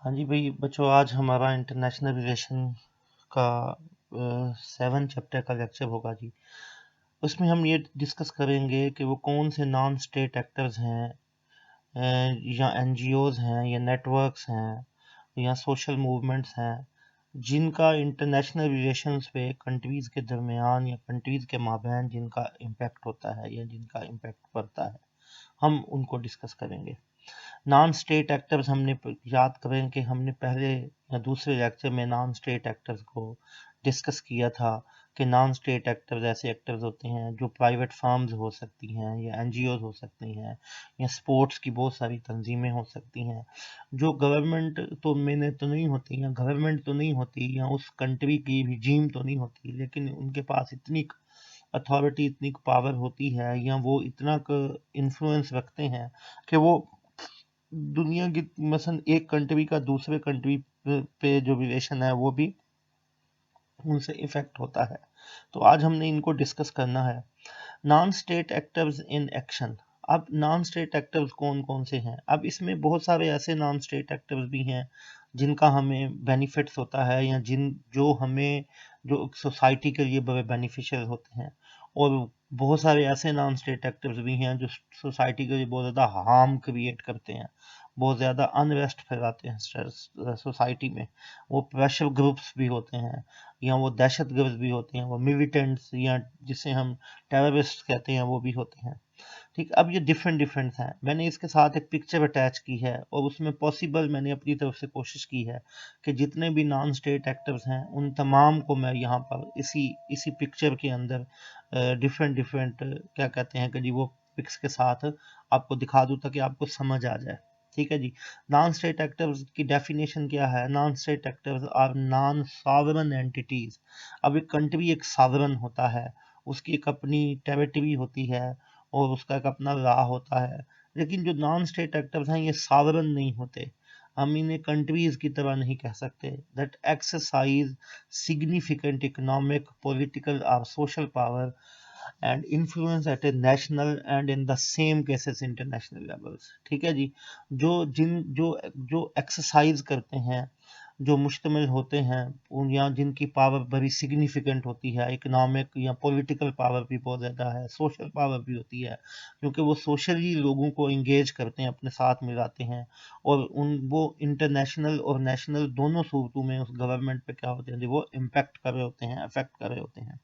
हाँ जी भाई बच्चों, आज हमारा इंटरनेशनल रिलेशन का 7 चैप्टर का लेक्चर होगा जी। उसमें हम ये डिस्कस करेंगे कि वो कौन से नॉन स्टेट एक्टर्स हैं, या एनजीओज हैं, या नेटवर्क्स हैं, या सोशल मूवमेंट्स हैं, जिनका इंटरनेशनल रिलेशंस पे कंट्रीज के दरमियान या कंट्रीज के माबैन जिनका इम्पैक्ट होता है या जिनका इम्पैक्ट पड़ता है, हम उनको डिस्कस करेंगे। नॉन स्टेट एक्टर्स हमने याद करें कि हमने पहले या दूसरे लेक्चर में नॉन स्टेट एक्टर्स को डिस्कस किया था कि नॉन स्टेट एक्टर्स ऐसे एक्टर्स होते हैं जो प्राइवेट फार्म्स हो सकती हैं या एनजीओज हो सकती हैं या स्पोर्ट्स की बहुत सारी तंजीमें हो सकती हैं जो गवर्नमेंट तो मैंने तो नहीं होती या गवर्नमेंट तो नहीं होती या उस कंट्री की रिजीम तो नहीं होती, लेकिन उनके पास इतनी अथॉरिटी, इतनी पावर होती है या वो इतना इन्फ्लुएंस रखते हैं कि वो दुनिया की मसलन एक कंट्री का दूसरे कंट्री पे जो रिलेशन है वो भी उनसे इफेक्ट होता है। तो आज हमने इनको डिस्कस करना है। Non state actors in action. अब नॉन स्टेट एक्टर्स कौन कौन से हैं? अब इसमें बहुत सारे ऐसे नॉन स्टेट एक्टर्स भी हैं जिनका हमें बेनिफिट्स होता है या जो सोसाइटी के लिए बड़े बेनिफिशियल होते हैं, और बहुत सारे ऐसे नॉन स्टेट एक्टर्स भी हैं जो सोसाइटी के लिए बहुत ज़्यादा हार्म क्रिएट करते हैं, बहुत ज़्यादा अनरेस्ट फैलाते हैं सोसाइटी में। वो प्रेशर ग्रुप्स भी होते हैं या वो दहशतगर्द भी होते हैं, वो मिलिटेंट्स या जिसे हम टेररिस्ट कहते हैं वो भी होते हैं। ठीक, अब ये डिफरेंट डिफरेंट हैं। मैंने इसके साथ एक पिक्चर अटैच की है और उसमें पॉसिबल मैंने अपनी तरफ से कोशिश की है कि जितने भी नॉन स्टेट एक्टर्स हैं उन तमाम को मैं यहाँ पर इसी इसी पिक्चर के अंदर डिफरेंट डिफरेंट क्या कहते हैं कि जी वो पिक्स के साथ आपको दिखा दूँ ताकि आपको समझ आ जाए। ठीक है जी। नॉन स्टेट एक्टर्स की डेफिनेशन क्या है? Non state actors are non sovereign entities. अब एक कंट्री एक सॉवरेन होता है, उसकी एक अपनी टेरिटरी होती है और उसका एक अपना लॉ होता है, लेकिन जो नॉन स्टेट एक्टर्स हैं ये सॉवरेन नहीं होते। हम इन्हें कंट्रीज की तरह नहीं कह सकते that exercise significant economic, political और social power and influence at a national and in the same cases international levels. ठीक है जी। जो जिन जो जो एक्सरसाइज करते हैं, जो मुश्तमिल होते हैं उन या जिनकी पावर बड़ी सिग्निफिकेंट होती है, इकोनॉमिक या पॉलिटिकल पावर भी बहुत ज़्यादा है, सोशल पावर भी होती है, क्योंकि वो सोशली लोगों को इंगेज करते हैं, अपने साथ मिलाते हैं, और वो इंटरनेशनल और नेशनल दोनों सूरतों में उस गवर्नमेंट पे क्या होते हैं, वो इम्पैक्ट कर रहे होते हैं, अफेक्ट कर रहे होते हैं।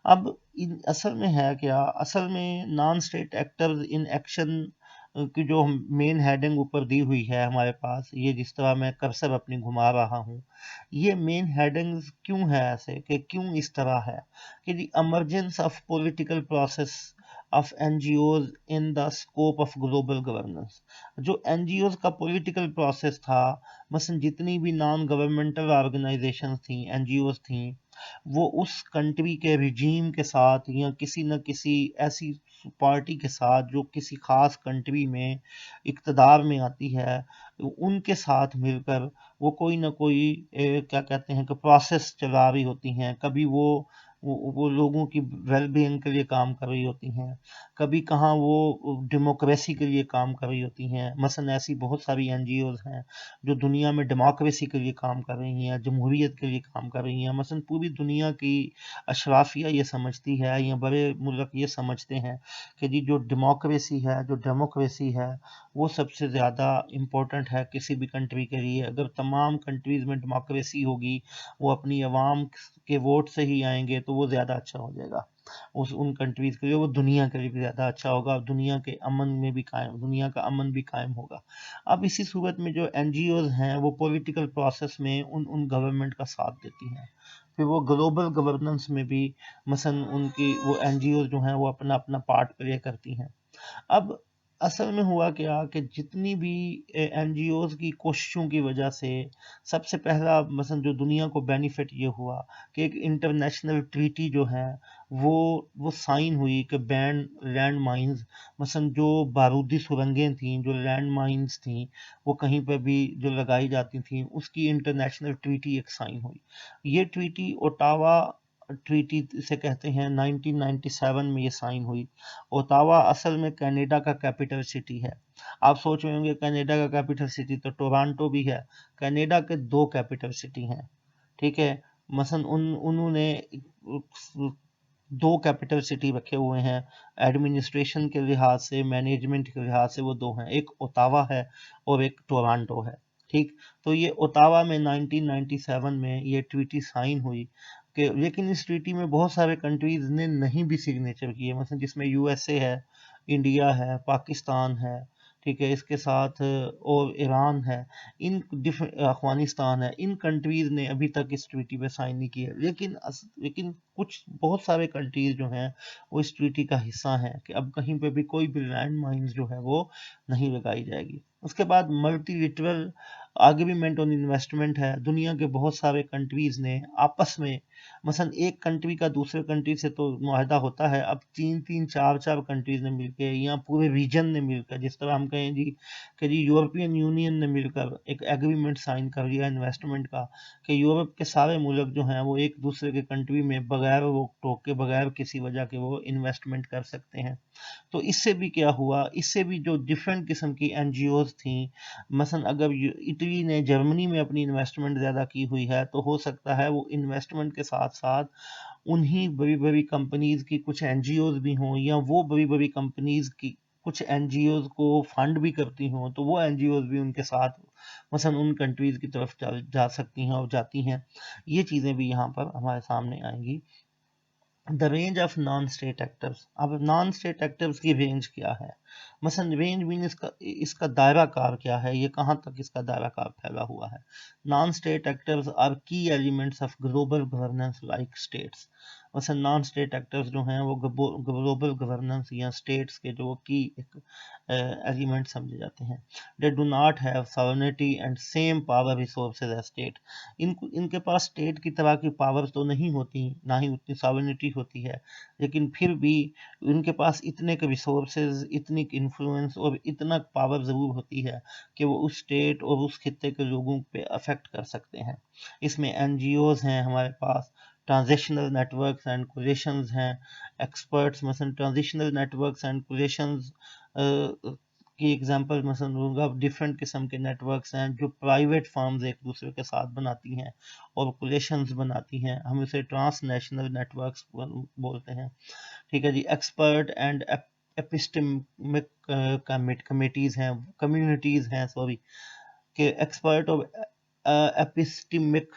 अब इन असल में है क्या? असल में non state actors in action की जो मेन हेडिंग ऊपर दी हुई है हमारे पास, ये जिस तरह मैं कर्सर अपनी घुमा रहा हूँ, ये मेन हेडिंग्स क्यों है ऐसे कि क्यों इस तरह है कि दी emergence of political process of NGOs in the scope of global governance. जो एनजीओज का पॉलिटिकल प्रोसेस था, मसलन जितनी भी नॉन गवर्नमेंटल ऑर्गेनाइजेशंस थी, एनजीओज थी, वो उस कंट्री के रिजीम के साथ या किसी न किसी ऐसी पार्टी के साथ जो किसी खास कंट्री में इक़्तिदार में आती है, उनके साथ मिलकर वो कोई ना कोई क्या कहते हैं कि प्रोसेस चला रही होती हैं। कभी वो लोगों की वेलबींग के लिए काम कर रही होती हैं, कभी कहाँ वो डेमोक्रेसी के लिए काम कर रही होती हैं। मसलन ऐसी बहुत सारी एनजीओज हैं जो दुनिया में डेमोक्रेसी के लिए काम कर रही हैं, जमहूरियत के लिए काम कर रही हैं। मसलन पूरी दुनिया की अशराफिया ये समझती है या बड़े मुल्क ये समझते हैं कि जी जो डेमोक्रेसी है वो सबसे ज़्यादा इम्पोर्टेंट है किसी भी कंट्री के लिए। अगर तमाम कंट्रीज़ में डेमोक्रेसी होगी, वो अपनी आवाम के वोट से ही आएंगे, तो वो ज़्यादा अच्छा हो जाएगा उस उन कंट्रीज़ के लिए, वो दुनिया के लिए भी ज़्यादा अच्छा होगा, दुनिया का अमन भी कायम होगा। अब इसी सूरत में जो एनजीओज हैं वो पॉलिटिकल प्रोसेस में उन उन गवर्नमेंट का साथ देती हैं। फिर वो ग्लोबल गवर्नेंस में भी मसलन उनकी वो एनजीओ जो हैं वो अपना अपना पार्ट प्ले करती हैं। अब असल में हुआ क्या कि जितनी भी एनजीओज की कोशिशों की वजह से सबसे पहला मसलन जो दुनिया को बेनिफिट ये हुआ कि एक इंटरनेशनल ट्रीटी जो है वो साइन हुई कि बैन लैंड माइंस, मसलन जो बारूदी सुरंगें थीं, जो लैंड माइंस थीं, वो कहीं पर भी जो लगाई जाती थीं, उसकी इंटरनेशनल ट्रीटी एक साइन हुई। ये ट्रीटी ओटावा ट्रीटी से कहते हैं 1997 में ये साइन हुई। ओटावा असल में कनाडा का कैपिटल सिटी है। आप सोच रहे होंगे कनाडा का कैपिटल सिटी तो टोरंटो भी है। कनाडा के दो कैपिटल सिटी हैं, ठीक है। मसलन उन्होंने दो कैपिटल सिटी रखे हुए हैं, एडमिनिस्ट्रेशन के लिहाज से, मैनेजमेंट के लिहाज से वो दो हैं, एक ओटावा है और एक टोरंटो है, ठीक। तो ये ओटावा में 1997 में ये ट्रीटी साइन हुई कि, लेकिन इस ट्रीटी में बहुत सारे कंट्रीज ने नहीं भी सिग्नेचर किए, मतलब जिसमें यूएसए है, इंडिया है, पाकिस्तान है, ठीक है, इसके साथ और ईरान है, इन अफगानिस्तान है, इन कंट्रीज ने अभी तक इस ट्रीटी पे साइन नहीं किया। लेकिन कुछ बहुत सारे कंट्रीज जो हैं वो इस ट्रीटी का हिस्सा हैं कि अब कहीं पे भी कोई भी लैंड माइंस जो है वो नहीं लगाई जाएगी। उसके बाद मल्टीलिटरल एग्रीमेंट ऑन इन्वेस्टमेंट है। दुनिया के बहुत सारे कंट्रीज ने आपस में, मसलन एक कंट्री का दूसरे कंट्री से तो मुआहदा होता है, अब तीन तीन चार चार कंट्रीज ने मिलकर या पूरे रीजन ने मिलकर, जिस तरह हम कहें जी कि जी यूरोपियन यूनियन ने मिलकर एक एग्रीमेंट साइन कर लिया इन्वेस्टमेंट का, कि यूरोप के सारे मुल्क जो हैं वो एक दूसरे के कंट्री में बगैर रोक टोक के, बगैर किसी वजह के वो इन्वेस्टमेंट कर सकते हैं। तो इससे भी क्या हुआ, इससे भी जो डिफरेंट किस्म की एनजीओज थी, मसलन अगर इटली ने जर्मनी में अपनी इन्वेस्टमेंट ज़्यादा की हुई है तो हो सकता है वो इन्वेस्टमेंट के साथ साथ उन्हीं बड़ी बड़ी कंपनीज की कुछ एनजीओज भी हों, या वो बड़ी बड़ी कंपनीज की कुछ एनजीओज को फंड भी करती हों, तो वो एनजीओज भी उनके साथ मसलन उन कंट्रीज की तरफ जा सकती हैं और जाती हैं। ये चीज़ें भी यहाँ पर हमारे सामने आएंगी। The range of non state actors. अब नॉन स्टेट एक्टर्स की रेंज क्या है, मसलन रेंज मीन इसका दायरा कार क्या है, ये कहाँ तक इसका दायरा कार फैला हुआ है। नॉन स्टेट एक्टर्स आर की elements of global governance like states. मसलन नॉन स्टेट एक्टर्स जो हैं वो ग्लोबल गवर्नेंस या स्टेट्स के जो की एक एलिमेंट समझे जाते हैं। They do not have sovereignty and same power resources as state. इनके पास स्टेट की तरह की पावर्स तो नहीं होती, ना ही उतनी सॉवरेनिटी होती है, लेकिन फिर भी उनके पास इतने के रिसोर्सेज, इतनी इन्फ्लुएंस और इतना पावर ज़रूर होती है कि वो उस स्टेट और उस खित्ते के लोगों पे अफेक्ट कर सकते हैं। इसमें एनजीओज हैं हमारे पास, ट्रांजिशनल नेटवर्क्स एंड कोलिशंस हैं, एक्सपर्ट्स, मसलन ट्रांजिशनल नेटवर्क्स एंड कोलिशंस की एग्जांपल मसलन दूंगा। डिफरेंट किस्म के नेटवर्क्स हैं जो प्राइवेट फर्म्स एक दूसरे के साथ बनाती हैं और कोलिशंस बनाती हैं, हम इसे ट्रांसनेशनल नेटवर्क्स बोलते हैं, ठीक है जी। एक्सपर्ट एंड एपिस्टेमिक कमिटीज हैं, कम्युनिटीज हैं, सॉरी, के एक्सपर्ट और एपिस्टेमिक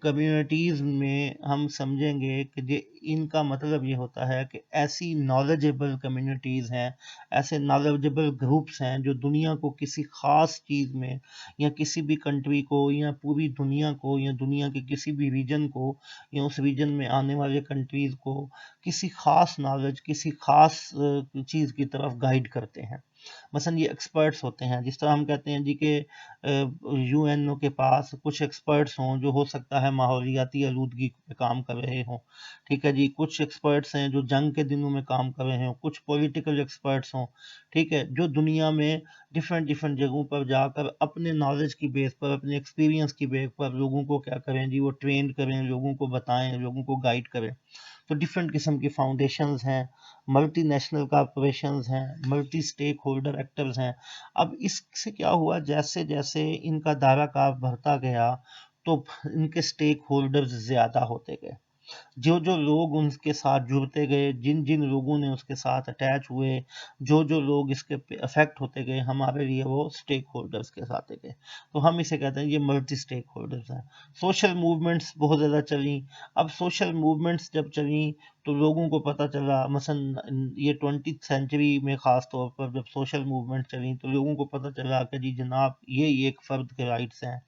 कम्युनिटीज़ में हम समझेंगे कि इनका मतलब ये होता है कि ऐसी नॉलेजेबल कम्युनिटीज़ हैं, ऐसे नॉलेजेबल ग्रुप्स हैं जो दुनिया को किसी ख़ास चीज़ में, या किसी भी कंट्री को, या पूरी दुनिया को, या दुनिया के किसी भी रीजन को, या उस रीजन में आने वाले कंट्रीज़ को किसी ख़ास नॉलेज, किसी ख़ास चीज़ की तरफ गाइड करते हैं। मसलन ये एक्सपर्ट्स होते हैं, जिस तरह हम कहते हैं जी कि यूएनओ के पास कुछ एक्सपर्ट्स हों जो हो सकता है माहौलियाती आलूदगी पे काम कर रहे हों, ठीक है जी। कुछ एक्सपर्ट्स हैं जो जंग के दिनों में काम कर रहे हों, कुछ पॉलिटिकल एक्सपर्ट्स हों, ठीक है, जो दुनिया में डिफरेंट डिफरेंट जगहों पर जाकर अपने नॉलेज की बेस पर, अपने एक्सपीरियंस की बेस पर लोगों को क्या करें जी, वो ट्रेन करें, लोगों को बताएं, लोगों को गाइड करें। तो डिफरेंट किस्म की फाउंडेशंस हैं, मल्टीनेशनल कॉरपोरेशंस हैं, मल्टी स्टेक होल्डर एक्टर्स हैं। अब इससे क्या हुआ, जैसे जैसे इनका दायरा कार बढ़ता गया तो इनके स्टेक होल्डर्स ज़्यादा होते गए। जो जो लोग उनके साथ जुड़ते गए, जिन जिन लोगों ने उसके साथ अटैच हुए, जो जो लोग इसके अफेक्ट होते गए, हमारे लिए वो स्टेक होल्डर्स के साथ गए। तो हम इसे कहते हैं ये मल्टी स्टेक होल्डर्स हैं। सोशल मूवमेंट्स बहुत ज़्यादा चली। अब सोशल मूवमेंट्स जब चली तो लोगों को पता चला, मसलन ये 20th सेंचुरी में ख़ास तौर पर जब सोशल मूवमेंट चली तो लोगों को पता चला कि जी जनाब ये एक फ़र्द के राइट्स हैं,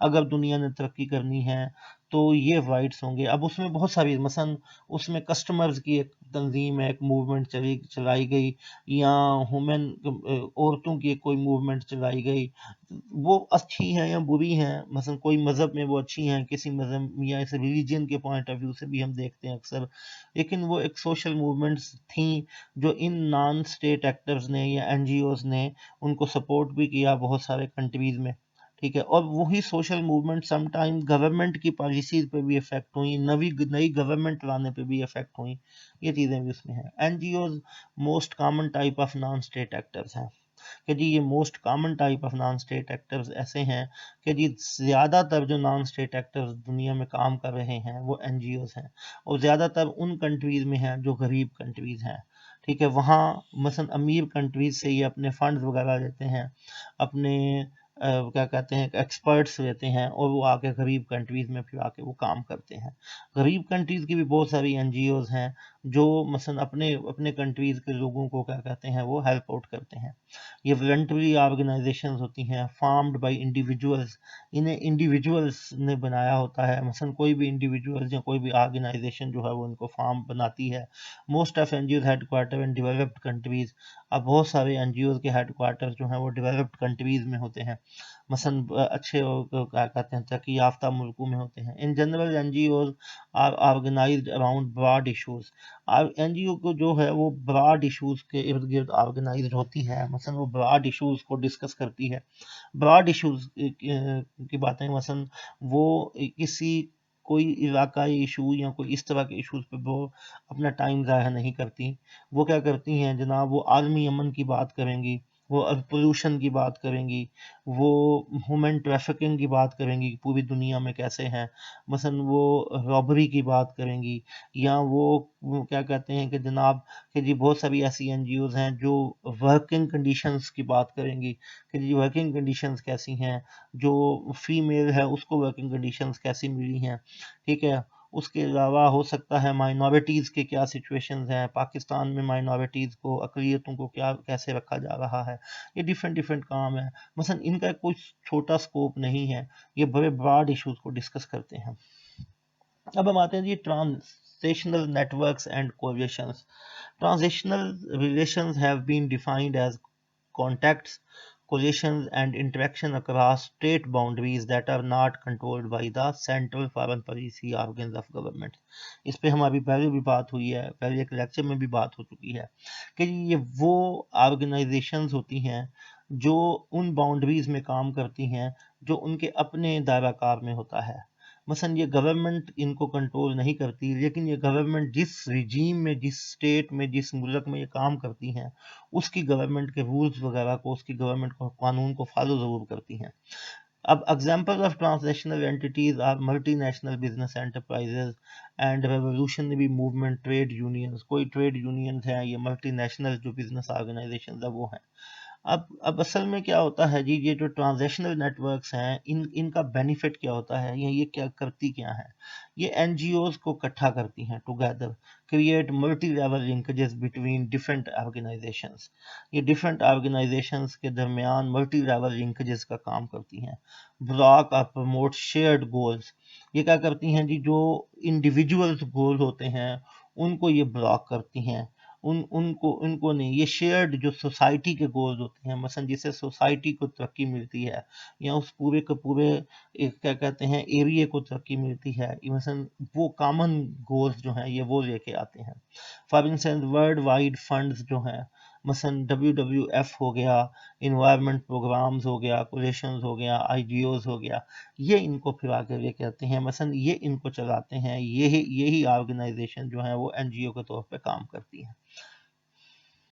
अगर दुनिया ने तरक्की करनी है तो ये राइट्स होंगे। अब उसमें बहुत सारी, मसलन उसमें कस्टमर्स की एक तंजीम है, एक मूवमेंट चलाई गई, या वुमेन औरतों की कोई मूवमेंट चलाई गई, वो अच्छी हैं या बुरी हैं, मसलन कोई मज़हब में वो अच्छी हैं, किसी मज़हब या इस रिलीजन के पॉइंट ऑफ व्यू से भी हम देखते हैं अक्सर, लेकिन वो एक सोशल मूवमेंट्स थी जो इन नॉन स्टेट एक्टर्स ने या एनजीओज ने उनको सपोर्ट भी किया बहुत सारे कंट्रीज़ में, ठीक है। और वही सोशल मूवमेंट समटाइम गवर्नमेंट की पॉलिसीज पे भी इफेक्ट हुई, नई गवर्नमेंट लाने पे भी इफेक्ट हुई, ये चीज़ें भी उसमें हैं। NGOs most common type of non state actors हैं कि जी ये most common type of non state actors ऐसे हैं कि जी ज़्यादातर जो नॉन स्टेट एक्टर्स दुनिया में काम कर रहे हैं वो एनजीओज हैं, और ज़्यादातर उन कंट्रीज़ में हैं जो गरीब कंट्रीज़ हैं। ठीक है, वहाँ मसलन अमीर कंट्रीज़ से ये अपने फंड्स वगैरह लेते हैं, अपने क्या कहते हैं एक्सपर्ट्स लेते हैं, और वो आके गरीब कंट्रीज़ में फिर आके वो काम करते हैं। गरीब कंट्रीज़ की भी बहुत सारी एनजीओज हैं जो मसलन अपने अपने कंट्रीज़ के लोगों को क्या कहते हैं वो हेल्प आउट करते हैं। ये वॉलंटरी ऑर्गेनाइजेशंस होती हैं, फार्म्ड बाय इंडिविजुअल्स। इन्हें इंडिविजुअल्स ने बनाया होता है, मसलन कोई भी इंडिविजुअल्स या कोई भी ऑर्गेनाइजेशन जो है वो इनको फार्म बनाती है। Most of NGOs headquarter in developed countries. अब बहुत सारे एनजीओज के हेडक्वार्टर जो हैं वो डेवलप्ड कंट्रीज में होते हैं, मसलन अच्छे क्या कहते हैं तरक्की याफ्ता मुल्कों में होते हैं। In general NGOs are organised around broad issues. NGO को जो है वो ब्रॉड इशूज के इर्द गिर्द ऑर्गेनाइज होती है, मसलन वो ब्रॉड इशूज को डिस्कस करती है। ब्रॉड इशूज की बातें मसलन वो किसी कोई इलाकाई इशू या कोई इस तरह के इशूज पे वो अपना टाइम ज़ाया नहीं करती। वो क्या करती हैं जनाब, वो आलमी अमन की बात करेंगी, वो पोल्यूशन की बात करेंगी, वो ह्यूमन ट्रैफिकिंग की बात करेंगी पूरी दुनिया में कैसे हैं, मसलन वो रॉबरी की बात करेंगी, या वो क्या कहते हैं कि जनाब कि जी बहुत सारी ऐसी एनजीओज हैं जो वर्किंग कंडीशंस की बात करेंगी कि जी वर्किंग कंडीशंस कैसी हैं, जो फीमेल है उसको वर्किंग कंडीशंस कैसी मिली हैं। ठीक है, उसके अलावा हो सकता है माइनॉरिटीज़ के क्या सिचुएशंस हैं, पाकिस्तान में माइनॉरिटीज़ को अक़लियतों को क्या कैसे रखा जा रहा है। ये डिफरेंट डिफरेंट काम है, मसलन इनका कोई छोटा स्कोप नहीं है, ये बड़े ब्रॉड इश्यूज को डिस्कस करते हैं। अब हम आते हैं जी translational networks and coalitions. Translational relations have been defined as contacts, coalitions, and interaction across state boundaries that are not controlled by the central foreign policy organs of government। इस पे हमारी पहले भी बात हुई है, पहले एक लेक्चर में भी बात हो चुकी है कि ये वो ऑर्गेनाइजेशंस होती हैं जो उन बाउंड्रीज में काम करती हैं जो उनके अपने दायरा कार में होता है। मसलन ये गवर्नमेंट इनको कंट्रोल नहीं करती, लेकिन ये गवर्नमेंट जिस रिजीम में, जिस स्टेट में, जिस मुल्क में ये काम करती हैं उसकी गवर्नमेंट के रूल्स वगैरह को, उसकी गवर्नमेंट को कानून को फॉलो ज़रूर करती हैं। अब example of transnational entities are multinational business enterprises and revolutionary movement trade unions. कोई ट्रेड यूनियंस हैं, ये मल्टीनेशनल जो बिजनेस ऑर्गेनाइजेशन है वो हैं। अब असल में क्या होता है जी, ये जो ट्रांजैक्शनल नेटवर्क्स हैं इनका बेनिफिट क्या होता है, ये क्या करती क्या है। ये एनजीओज को इकट्ठा करती हैं together, create multi level linkages between different organisations. ये डिफरेंट ऑर्गेनाइजेशंस के दरमियान मल्टी लेवल लिंकेजेस का काम करती हैं। ब्लॉक और प्रमोट शेयर्ड गोल्स। ये क्या करती हैं जी, जो इंडिविजुअल्स गोल होते हैं उनको ये ब्लॉक करती हैं, उनको नहीं, ये शेयर्ड जो सोसाइटी के गोल्स होते हैं, मसलन जिससे सोसाइटी को तरक्की मिलती है या उस पूरे के पूरे एक क्या कहते हैं एरिया को तरक्की मिलती है, मसलन वो कॉमन गोल्स जो हैं ये वो लेके आते हैं। For instance world wide funds जो हैं, मसलन WWF हो गया, इन्वायरमेंट प्रोग्राम्स हो गया, कोलेशंस हो गया, IGOs हो गया, ये इनको फिर आगे लेके आते हैं, मसलन ये इनको चलाते हैं, यही ऑर्गेनाइजेशन जो है वो NGO के तौर पे काम करती है।